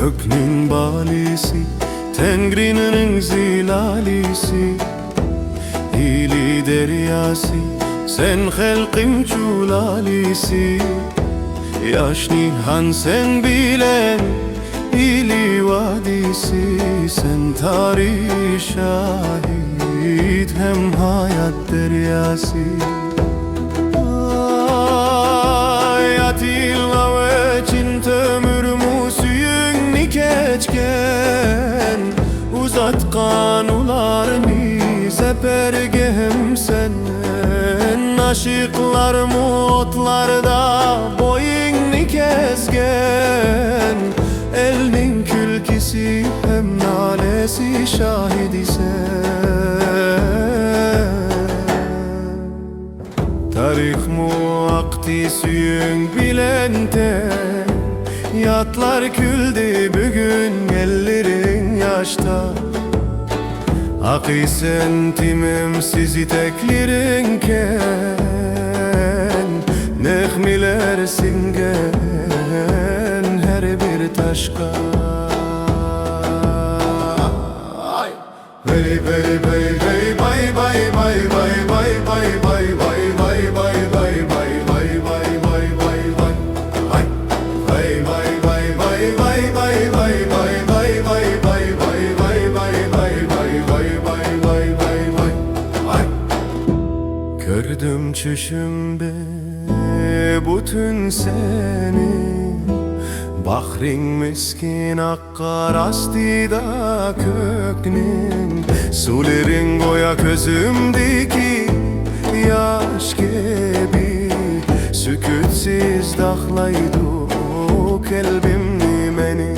Göknün balisi, Tengri'nin zilalisi, İli deryası, sen halkın çulalisi. Yaş Nihan sen bilen İli vadisi, sen tarih şahit hem hayat deryası. Hayatıyla ve cinta geçken uzatkan ularını sepergem senden. Aşıklar mutlarda boyunu kesken, elinin külkisi hem nalesi şahidi sen. Tarih muakti süyün bilente, yatlar küldü bugün ellerin yaşta. Akı sentimim sizi teklerin ken, nehmiler singen her bir taşka. Bey bey bey bey bay bay bay bay bay bay bay bay bay bay bay bay bay bay bay bay bay. Gördüm çüşümde bütün seni, bahrin miskin akkar astida köknin. Sulerin goya közümdeki yaş gibi, sükutsiz dağlaydı kalbimni meni.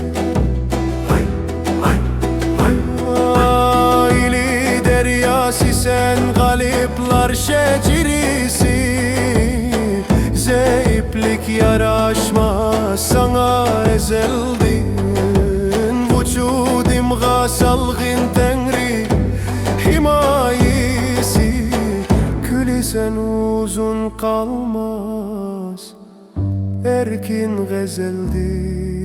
İli deryası sen galiplar şecirisi, zeyplik yaraşmaz sana ezeldin. Vücudim gasalgın Tengri himayesi, külü sen uzun kalmaz erkin gazeldi.